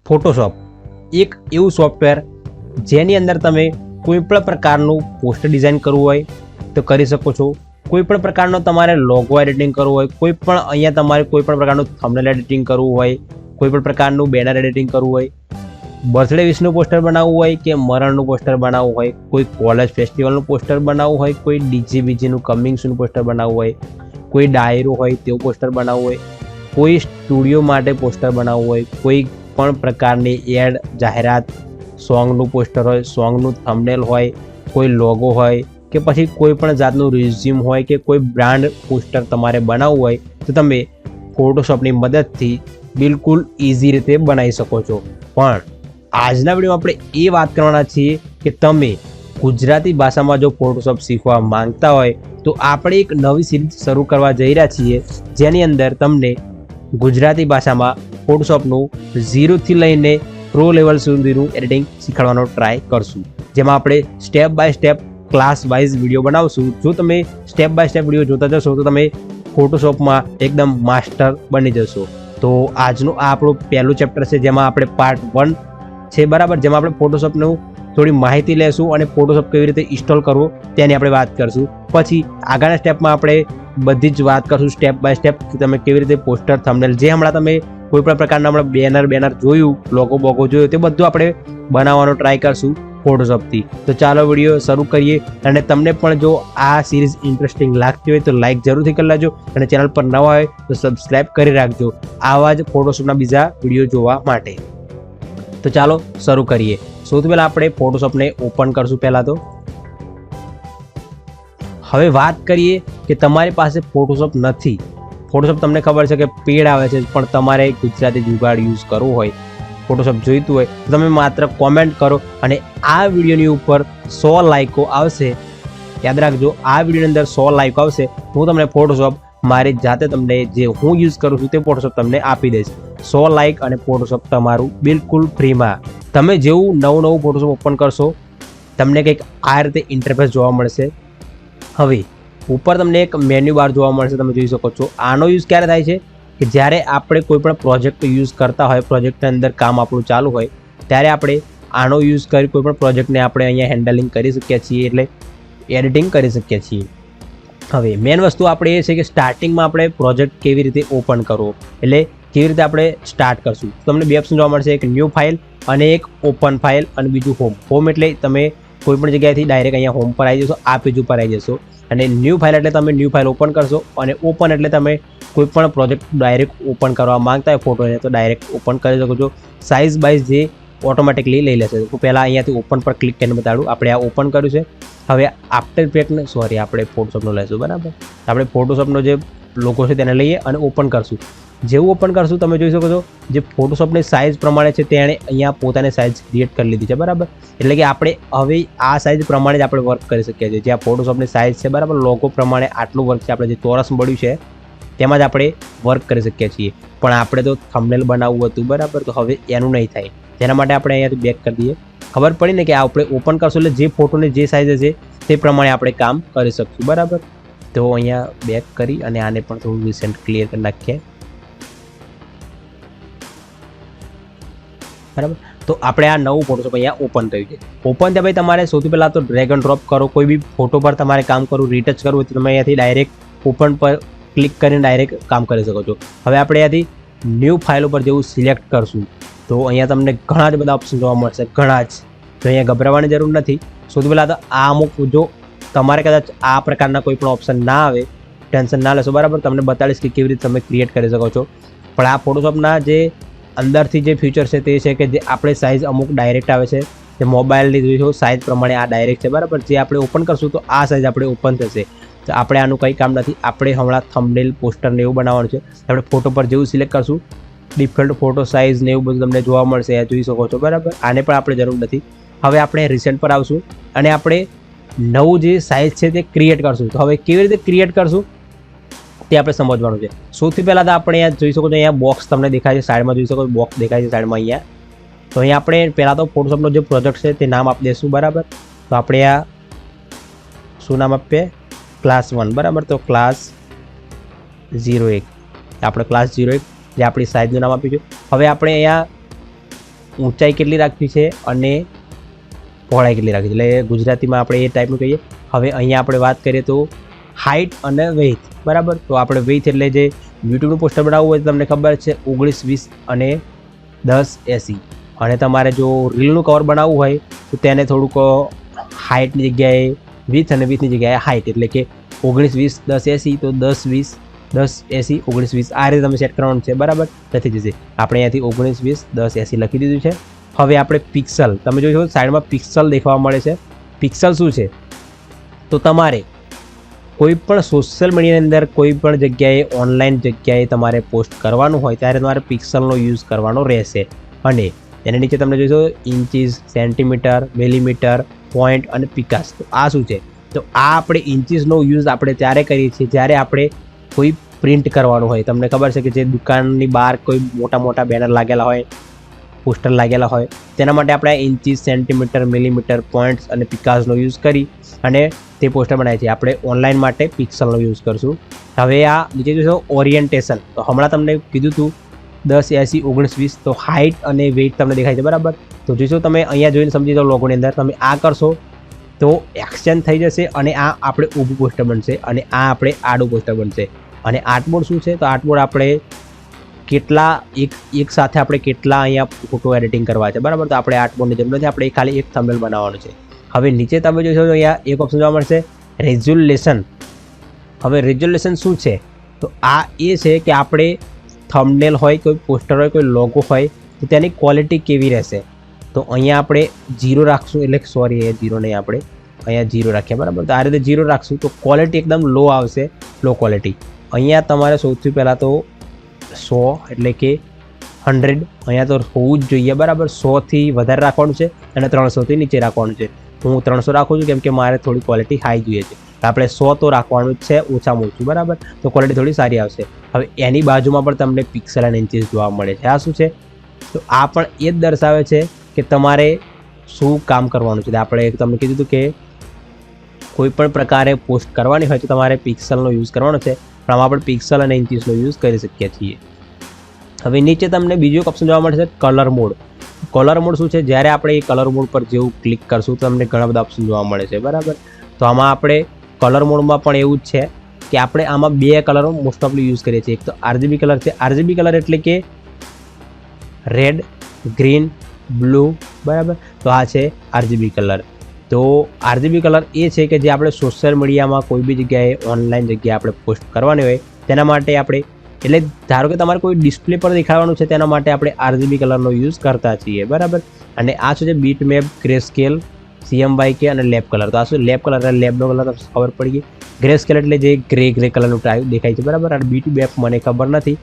Photoshop એક એવું software જેની અંદર તમે કોઈ પણ પ્રકારનું પોસ્ટર ડિઝાઇન કરવું હોય તો કરી શકો છો. કોઈ પણ પ્રકારનો તમારે લોગો એડિટિંગ કરવું હોય, કોઈ પણ અહીંયા તમારે કોઈ પણ પ્રકારનું થંબનેલ એડિટિંગ કરવું હોય, કોઈ પણ પ્રકારનું બેનર એડિટિંગ કરવું હોય, બર્થડે વિશનું પોસ્ટર બનાવવું હોય કે મરણનું પોસ્ટર બનાવવું હોય, કોઈ કોલેજ ફેસ્ટિવલનું પોસ્ટર બનાવવું હોય, કોઈ ડીજે બીજીનું કમિંગ સૂનનું પોસ્ટર બનાવવું હોય, કોઈ ડાયરો હોય તેવું પોસ્ટર બનાવવું હોય, કોઈ સ્ટુડિયો માટે પોસ્ટર બનાવવું હોય, કોઈ પણ પ્રકારની એડ જાહેરાત, સોંગનું પોસ્ટર હોય, સોંગનું થંબનેલ હોય, કોઈ લોગો હોય કે પછી કોઈ પણ જાતનું રિઝ્યુમ હોય કે કોઈ બ્રાન્ડ પોસ્ટર તમારે બનાવવું હોય તો તમે ફોટોશોપની મદદથી બિલકુલ ઇઝી રીતે બનાવી શકો છો. પણ આજના વિડીયોમાં આપણે એ વાત કરવાના છીએ કે તમે ગુજરાતી ભાષામાં જો ફોટોશોપ શીખવા માંગતા હોય તો આપણે એક નવી સિરીઝ શરૂ કરવા જઈ રહ્યા છીએ જેની અંદર તમને ગુજરાતી ભાષામાં ફોટોશોપનું 0 થી લઈને પ્રો લેવલ સુધીનું એડિટિંગ શીખવાડવાનો ટ્રાય કરશું, જેમાં આપણે step by step class wise video બનાવશું. જો તમે સ્ટેપ બાય સ્ટેપ વિડીયો જોતા જશો તો તમે ફોટોશોપમાં એકદમ માસ્ટર બની જશો. તો આજનું આ આપણું પહેલું ચેપ્ટર છે જેમાં આપણે પાર્ટ 1 છે બરાબર, જેમાં આપણે ફોટોશોપનું થોડી માહિતી લેશું અને ફોટોશોપ કેવી રીતે ઇન્સ્ટોલ કરવું તેની આપણે વાત કરશું. પછી આગળના સ્ટેપમાં આપણે બધી જ વાત કરશું સ્ટેપ બાય સ્ટેપ કે તમે કેવી રીતે પોસ્ટર, થંબનેલ, જે હમણાં તમે કોઈ પણ પ્રકારના હમણાં બેનર જોયું, લોગો બોગો જોયું તે બધું આપણે બનાવવાનો ટ્રાય કરશું ફોટોશોપથી. તો ચાલો વિડીયો શરૂ કરીએ. અને તમને પણ જો આ સિરીઝ ઇન્ટરેસ્ટિંગ લાગતી હોય તો લાઇક જરૂરથી કરી લેજો અને ચેનલ પર નવા હોય તો સબસ્ક્રાઈબ કરી રાખજો આવા જ ફોટોશોપના બીજા વિડીયો જોવા માટે. તો ચાલો શરૂ કરીએ. સૌથી પહેલાં આપણે ફોટોશોપને ઓપન કરશું. પહેલાં તો હવે વાત કરીએ કે તમારી પાસે ફોટોશોપ નથી. ફોટોશોપ તમને ખબર છે કે પેડ આવે છે, પણ તમારે ગુજરાતી જુગાડ યુઝ કરવું હોય, ફોટોશોપ જોઈતું હોય તો તમે માત્ર કોમેન્ટ કરો અને આ વિડીયોની ઉપર 100 લાઇકો આવશે. યાદ રાખજો, આ વિડીયોની અંદર 100 લાઇકો આવશે હું તમને ફોટોશોપ મારી જાતે તમને જે હું યુઝ કરું છું તે ફોટોશોપ તમને આપી દઈશ. 100 લાઇક અને ફોટોશોપ તમારું બિલકુલ ફ્રીમાં. તમે જેવું નવું ફોટોશોપ ઓપન કરશો તમને કંઈક આ રીતે ઇન્ટરફેસ જોવા મળશે. હવે ઉપર તમને એક મેન્યુ બાર જોવા મળશે, તમે જોઈ શકો છો. આનો યુઝ ક્યારે થાય છે કે જ્યારે આપણે કોઈ પણ પ્રોજેક્ટ યુઝ કરતા હોય, પ્રોજેક્ટની અંદર કામ આપણું ચાલુ હોય ત્યારે આપણે આનો યુઝ કરી કોઈ પણ પ્રોજેક્ટને આપણે અહીંયા હેન્ડલિંગ કરી શકીએ છીએ, એટલે એડિટિંગ કરી શકીએ છીએ. હવે મેઇન વસ્તુ આપણે એ છે કે સ્ટાર્ટિંગમાં આપણે પ્રોજેક્ટ કેવી રીતે ઓપન કરવો, એટલે કેવી રીતે આપણે સ્ટાર્ટ કરશું. તમને બે ઓપ્શન જોવા મળશે, એક ન્યૂ ફાઇલ અને એક ઓપન ફાઇલ અને બીજું હોમ. હોમ એટલે તમે કોઈ પણ જગ્યાએથી ડાયરેક્ટ અહીંયા હોમ પર આવી જશો, આ પેજ ઉપર આવી જશો. અને ન્યૂ ફાઇલ એટલે તમે ન્યૂ ફાઇલ ઓપન કરશો અને ઓપન એટલે તમે કોઈ પણ પ્રોજેક્ટ ડાયરેક્ટ ઓપન કરવા માંગતા હોય ફોટોને તો ડાયરેક્ટ ઓપન કરી શકો છો. સાઇઝ બાઇઝ જે ઓટોમેટિકલી લઈ લેશે. તો પહેલાં અહીંયાથી ઓપન પર ક્લિક કરીને બતાડું. આપણે આ ઓપન કર્યું છે. હવે આફ્ટર ઇફેક્ટને આપણે ફોટોશોપનો લઈશું બરાબર. આપણે ફોટોશોપનો જે લોગો છે તેને લઈએ અને ઓપન કરશું. જેવું ઓપન કરશું તમે જોઈ શકો છો જે ફોટોશોપની સાઇઝ પ્રમાણે છે તેણે અહીંયા પોતાની સાઇઝ ક્રિએટ કરી લીધી છે બરાબર. એટલે કે આપણે હવે આ સાઇઝ પ્રમાણે જ આપણે વર્ક કરી શકીએ છીએ. જે આ ફોટોશોપની સાઇઝ છે બરાબર, લોગો પ્રમાણે આટલું વર્ક છે, આપણે જે ચોરસ મળ્યું છે તેમાં જ આપણે વર્ક કરી શકીએ છીએ. પણ આપણે તો થંબનેલ બનાવવું હતું બરાબર, તો હવે એનું નહીં થાય. તેના માટે આપણે અહીંયાથી બેક કરી દઈએ. ખબર પડી ને કે આ આપણે ઓપન કરશું એટલે જે ફોટોની જે સાઇઝ છે તે પ્રમાણે આપણે કામ કરી શકશું બરાબર. તો અહીંયા બેક કરી અને આને પણ થોડું રિસેન્ટ ક્લિયર કરી નાખીએ બરાબર. તો આપણે આ નવું ફોટોશોપ અહીંયા ઓપન થયું છે. ઓપન થયા પછી તમારે સૌથી પહેલાં તો ડ્રેગ એન્ડ ડ્રોપ કરો. કોઈ બી ફોટો પર તમારે કામ કરવું, રીટચ કરવું હોય તો તમે અહીંયાથી ડાયરેક્ટ ઓપન પર ક્લિક કરીને ડાયરેક્ટ કામ કરી શકો છો. હવે આપણે અહીંયાથી ન્યૂ ફાઇલ ઉપર જેવું સિલેક્ટ કરશું તો અહીંયા તમને ઘણા જ બધા ઓપ્શન જોવા મળશે, ઘણા જ. તો અહીંયા ગભરાવાની જરૂર નથી. સૌથી પહેલાં તો આ અમુક, જો તમારે કદાચ આ પ્રકારના કોઈ પણ ઓપ્શન ના આવે, ટેન્શન ના લેશો બરાબર. તમને બતાડીશ કે કેવી રીતે તમે ક્રિએટ કરી શકો છો. પણ આ ફોટોશોપના જે અંદરથી જે ફીચર છે તે છે કે જે આપણે સાઇઝ અમુક ડાયરેક્ટ આવે છે, જે મોબાઈલની જોઈશું સાઇઝ પ્રમાણે આ ડાયરેક્ટ છે બરાબર. જે આપણે ઓપન કરશું તો આ સાઇઝ આપણે ઓપન થશે. તો આપણે આનું કંઈ કામ નથી. આપણે હમણાં થંબનેલ, પોસ્ટર ને એવું બનાવવાનું છે. આપણે ફોટો પર જેવું સિલેક્ટ કરશું ડિફોલ્ટ ફોટો સાઇઝ ને એવું બધું તમને જોવા મળશે, એ જોઈ શકો છો બરાબર. આને પણ આપણે જરૂર નથી. હવે આપણે રિસેન્ટ પર આવશું અને આપણે નવું જે સાઇઝ છે તે ક્રિએટ કરશું. તો હવે કેવી રીતે ક્રિએટ કરશું તે આપણે સમજવાનું છે. સૌથી પહેલાં તો આપણે અહીંયા જોઈ શકો છો, અહીંયા બોક્સ તમને દેખાય છે સાઈડમાં, જોઈ શકો છો બોક્સ દેખાય છે સાઈડમાં અહીંયા. તો અહીંયા આપણે પહેલાં તો ફોટોશોપનો જે પ્રોજેક્ટ છે તે નામ આપી દઈશું બરાબર. તો આપણે આ શું નામ આપીએ, ક્લાસ 1 બરાબર. તો ક્લાસ 01 આપણે ક્લાસ 01 જે આપણી સાઇઝનું નામ આપ્યું છે. હવે આપણે અહીંયા ઊંચાઈ કેટલી રાખવી છે અને પહોળાઈ કેટલી રાખવી છે, એટલે ગુજરાતીમાં આપણે એ ટાઈપનું કહીએ. હવે અહીંયા આપણે વાત કરીએ તો હાઇટ અને વેઇથ, બરાબર. તો આપણે વેઇથ એટલે જે યુટ્યુબનું પોસ્ટર બનાવવું હોય તો તમને ખબર છે 19, 20 અને 10, 80. અને તમારે જો રીલનું કવર બનાવવું હોય તો તેને થોડુંક હાઇટની જગ્યાએ વિથ અને વિથની જગ્યાએ હાઇટ, એટલે કે 19, 20, 10, 80. તો 10, 20, 10, 80, 19, 20 આ રીતે તમે સેટ કરવાનું છે, બરાબર. નથી જશે આપણે અહીંયાથી 19, 20, 10, 80 લખી દીધું છે. હવે આપણે પિક્સલ, તમે જોશો સાઈડમાં પિક્સલ દેખવા મળે છે. પિક્સલ શું છે? તો તમારે કોઈ પણ સોશિયલ મીડિયાની અંદર કોઈ પણ જગ્યાએ ઓનલાઈન જગ્યાએ તમારે પોસ્ટ કરવાનું હોય ત્યારે તમારે પિક્સલનો યુઝ કરવાનો રહેશે. અને એના નીચે તમને જોઈશો ઇંચીસ, સેન્ટીમીટર, મિલીમીટર, પોઈન્ટ અને પિકાસ. તો આ શું છે? તો આ આપણે ઇંચીસનો યુઝ આપણે ત્યારે કરીએ છીએ જ્યારે આપણે કોઈ પ્રિન્ટ કરવાનું હોય. તમને ખબર છે કે જે દુકાનની બહાર કોઈ મોટા મોટા બેનર લાગેલા હોય, પોસ્ટર લાગેલા હોય, તેના માટે આપણે ઇંચીસ, સેન્ટીમીટર, મિલીમીટર, પોઈન્ટ્સ અને પિકાસનો યુઝ કરી અને તે પોસ્ટર બનાવીએ છીએ. આપણે ઓનલાઈન માટે પિક્સલનો યુઝ કરશું. હવે આ નીચે જોશો ઓરિએન્ટેશન. તો હમણાં તમને કીધું હતું 10, 80, 19, 20. તો હાઇટ અને વેઇટ તમને દેખાય છે, બરાબર. તો જોશો તમે અહીંયા જોઈને સમજી જાઓ લોગોની અંદર. તમે આ કરશો તો એક્સચેન્જ થઈ જશે અને આ આપણે ઊભું પોસ્ટર બનશે અને આ આપણે આડું પોસ્ટર બનશે. અને આર્ટબોર્ડ શું છે? તો આર્ટબોર્ડ આપણે કેટલા એક સાથે આપણે કેટલા અહીંયા ફોટો એડિટિંગ કરવા છે, બરાબર. તો આપણે આર્ટબોર્ડની જરૂર નથી, આપણે ખાલી એક થંબનેલ બનાવવાનું છે. હવે નીચે તમે જોશો તો અહીંયા એક ઓપ્શન જોવા મળશે રેઝોલ્યુશન. હવે રેઝોલ્યુશન શું છે? તો આ એ છે કે આપણે થંબનેલ હોય, કોઈ પોસ્ટર હોય, કોઈ લોગો હોય તો તેની ક્વોલિટી કેવી રહેશે. તો અહીંયા આપણે 0 રાખશું, એટલે સોરી એ 0 નહીં, આપણે અહીંયા 0 રાખ્યા, બરાબર. તો આ રીતે 0 રાખશું તો ક્વોલિટી એકદમ લો આવશે, લો ક્વોલિટી. અહીંયા તમારે સૌથી પહેલાં તો 100 એટલે કે 100 અહીંયા તો હોવું જ જોઈએ, બરાબર. 100થી વધારે રાખવાનું છે અને 300થી નીચે રાખવાનું છે. હું 300 રાખું છું કેમ કે મારે થોડી ક્વોલિટી હાઈ જોઈએ છે. આપણે 100 તો રાખવાનું જ છે, ઓછામાં ઓછું, બરાબર. તો ક્વોલિટી થોડી સારી આવશે. હવે એની બાજુમાં પણ તમને પિક્સલ અને ઇંચીસ જોવા મળે છે. આ શું છે? તો આ પણ એ જ દર્શાવે છે કે તમારે શું કામ કરવાનું છે. આપણે તમને કીધું હતું કે કોઈ પણ પ્રકારે પોસ્ટ કરવાની હોય તો તમારે પિક્સલનો યુઝ કરવાનો છે, પણ આમાં આપણે પિક્સલ અને ઇંચીસનો યુઝ કરી શકીએ છીએ. હવે નીચે તમને બીજું એક ઓપ્શન જોવા મળશે કલર મોડ. કલર મોડ શું છે? જ્યારે આપણે એ કલર મોડ પર જેવું ક્લિક કરશું તો તમને ઘણા બધા ઓપ્શન જોવા મળે છે, બરાબર. તો આમાં આપણે કલર મોડમાં પણ એવું જ છે કે આપણે આમાં 2 કલરો મોસ્ટ ઓફલી યુઝ કરીએ છીએ. એક તો RGB કલર છે. RGB કલર એટલે કે રેડ, ગ્રીન, બ્લુ, બરાબર. તો આ છે RGB કલર. તો RGB કલર એ છે કે જે આપણે સોશિયલ મીડિયામાં કોઈ બી જગ્યાએ ઓનલાઈન જગ્યાએ આપણે પોસ્ટ કરવાની હોય તેના માટે આપણે, એટલે ધારો કે તમારે કોઈ ડિસ્પ્લે પર દેખાડવાનું છે તેના માટે આપણે RGB કલરનો યુઝ કરતા છીએ, બરાબર. અને આ શું છે? Bit map, grey scale, CMYK અને લેબ કલર. તો આ શું? લેબ કલર એટલે લેબનો કલર ખબર પડી ગઈ. ગ્રે સ્કેલ એટલે જે ગ્રે કલરનું ટાઈપ દેખાય છે, બરાબર. અને બીટ મેપ મને ખબર નથી.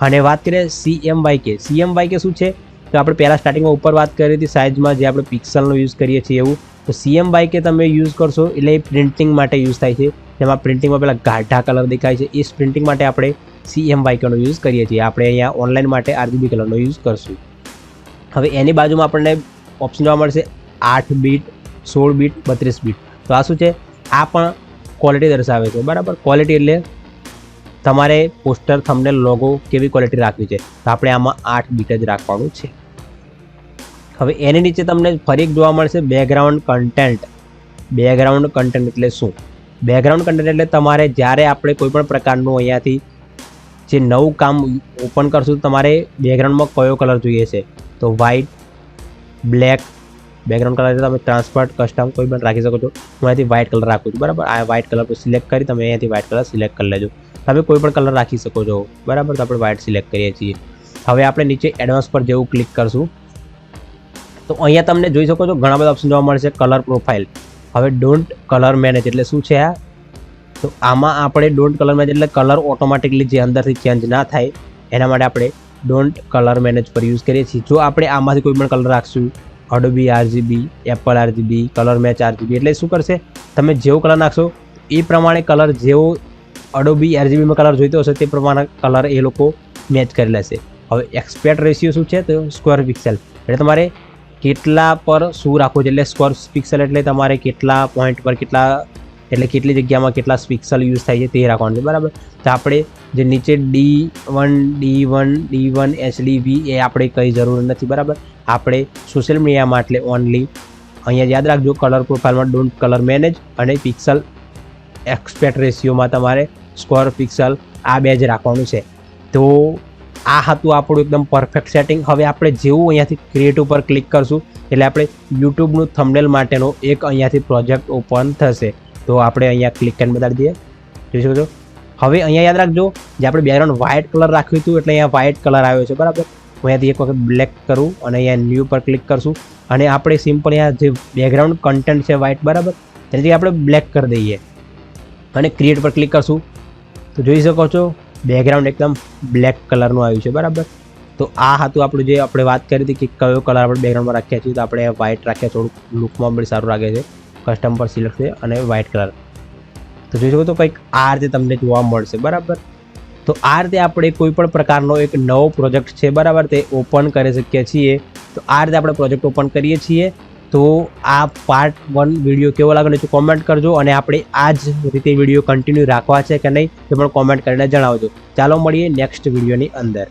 અને વાત કરીએ CMYK. CMYK શું છે? તો આપણે પહેલાં સ્ટાર્ટિંગમાં ઉપર વાત કરી હતી સાઇઝમાં જે આપણે પિક્સલનો યુઝ કરીએ છીએ એવું. તો CMYK તમે યુઝ કરશો એટલે એ પ્રિન્ટિંગ માટે યુઝ થાય છે. જેમાં પ્રિન્ટિંગમાં પેલા ગાઢા કલર દેખાય છે, એ પ્રિન્ટિંગ માટે આપણે CMYKનો યુઝ કરીએ છીએ. આપણે અહીંયા ઓનલાઈન માટે RGB કલરનો યુઝ કરશું. હવે એની બાજુમાં આપણને ઓપ્શન જોવા મળશે 8 બીટ, 16 બીટ, 32 બીટ. તો આ શું છે? આ પણ ક્વોલિટી દર્શાવે છે, બરાબર. ક્વોલિટી એટલે તમારે પોસ્ટર, થંબનેલ, લોગો કેવી ક્વોલિટી રાખવી છે. તો આપણે આમાં 8 બીટ જ રાખવાનું છે. હવે એની નીચે તમને ફરી એક જોવા મળશે બેકગ્રાઉન્ડ કન્ટેન્ટ. બેકગ્રાઉન્ડ કન્ટેન્ટ એટલે શું? બેકગ્રાઉન્ડ કન્ટેન્ટ એટલે તમારે જ્યારે આપણે કોઈ પણ પ્રકારનું અહીંયાથી જે નવું કામ ઓપન કરશું તો તમારે બેકગ્રાઉન્ડમાં કયો કલર જોઈએ છે. તો વ્હાઇટ, બ્લેક બેકગ્રાઉન્ડ કલર તમે ટ્રાન્સપરન્ટ, કસ્ટમ કોઈ પણ રાખી શકો છો. હું અહીંયાથી વ્હાઇટ કલર રાખું છું, બરાબર. આ વ્હાઇટ કલર પર સિલેક્ટ કરી તમે અહીંયાથી વ્હાઇટ કલર સિલેક્ટ કરી લેજો. તમે કોઈ પણ કલર રાખી શકો છો, બરાબર. તો આપણે વ્હાઇટ સિલેક્ટ કરીએ છીએ. હવે આપણે નીચે એડવાન્સ પર જેવું ક્લિક કરશું તો અહીંયા તમને જોઈ શકો છો ઘણા બધા ઓપ્શન જોવા મળશે. Colour profile. હવે ડોન્ટ કલર મેનેજ એટલે શું છે આ? તો આમાં આપણે ડોન્ટ કલર મેનેજ એટલે કલર ઓટોમેટિકલી જે અંદરથી ચેન્જ ના થાય એના માટે આપણે ડોન્ટ કલર મેનેજ પર યુઝ કરીએ છીએ. જો આપણે આમાંથી કોઈ પણ કલર રાખશું, Adobe RGB, Apple RGB, colour match RGB, એટલે શું કરશે? તમે જેવો કલર નાખશો એ પ્રમાણે કલર, જેવો Adobe RGBમાં કલર જોઈતો હશે તે પ્રમાણે કલર એ લોકો મેચ કરી લેશે. હવે એક્સપેક્ટ રેશિયો શું છે? તો સ્ક્વેર પિક્સેલ એટલે તમારે કેટલા પર શું રાખવું છે. એટલે સ્ક્વેર પિક્સેલ એટલે તમારે કેટલા પોઈન્ટ પર કેટલા એટલે કેટલી જગ્યામાં કેટલા પિક્સલ યુઝ થાય છે તે રાખવાનું છે, બરાબર. તો આપણે જે નીચે D1 HDV એ આપણે કંઈ જરૂર નથી, બરાબર. આપણે સોશિયલ મીડિયામાં એટલે ઓનલી અહીંયા યાદ રાખજો, કલર પ્રોફાઇલમાં ડોન્ટ કલર મેનેજ અને પિક્સલ એક્સપેક્ટ રેશિયોમાં તમારે સ્કોર પિક્સલ આ બે જ રાખવાનું છે. તો આ હતું આપણું એકદમ પરફેક્ટ સેટિંગ. હવે આપણે જેવું અહીંયાથી ક્રિએટ ઉપર ક્લિક કરશું એટલે આપણે યુટ્યુબનું થંબનેલ માટેનો એક અહીંયાથી પ્રોજેક્ટ ઓપન થશે. તો આપણે અહીંયા ક્લિક કરીને બતાડી દઈએ, જોઈ શકો છો. હવે અહીંયા યાદ રાખજો, જે આપણે બેકગ્રાઉન્ડ વ્હાઇટ કલર રાખ્યું હતું એટલે અહીંયા વ્હાઇટ કલર આવ્યો છે, બરાબર. હું અહીંયાથી એક વખત બ્લેક કરું અને અહીંયા ન્યૂ પર ક્લિક કરશું અને આપણે સિમ્પલ અહીંયા જે બેકગ્રાઉન્ડ કન્ટેન્ટ છે વ્હાઇટ, બરાબર, તેનાથી આપણે બ્લેક કરી દઈએ અને ક્રિએટ પર ક્લિક કરશું તો જોઈ શકો છો બેકગ્રાઉન્ડ એકદમ બ્લેક કલરનું આવ્યું છે, બરાબર. તો આ હતું આપણું જે આપણે વાત કરી હતી કે કયો કલર આપણે બેકગ્રાઉન્ડમાં રાખ્યા છીએ. તો આપણે વ્હાઇટ રાખ્યા, થોડુંક લુકમાં બી સારું લાગે છે. કસ્ટમ પર સિલેક્ટ છે અને વ્હાઇટ કલર. તો જોઈ શકો તો કંઈક આ રીતે તમને જોવા મળશે, બરાબર. તો આ રીતે આપણે કોઈ પણ પ્રકારનો એક નવો પ્રોજેક્ટ છે, બરાબર, તે ઓપન કરી શકીએ છીએ. તો આ રીતે આપણે પ્રોજેક્ટ ઓપન કરીએ છીએ. તો આ પાર્ટ 1 વિડીયો કેવો લાગે તો કોમેન્ટ કરજો અને આપણે આ જ રીતે વિડીયો કન્ટિન્યુ રાખવા છે કે નહીં તે પણ કોમેન્ટ કરીને જણાવજો. ચાલો મળીએ નેક્સ્ટ વિડીયોની અંદર.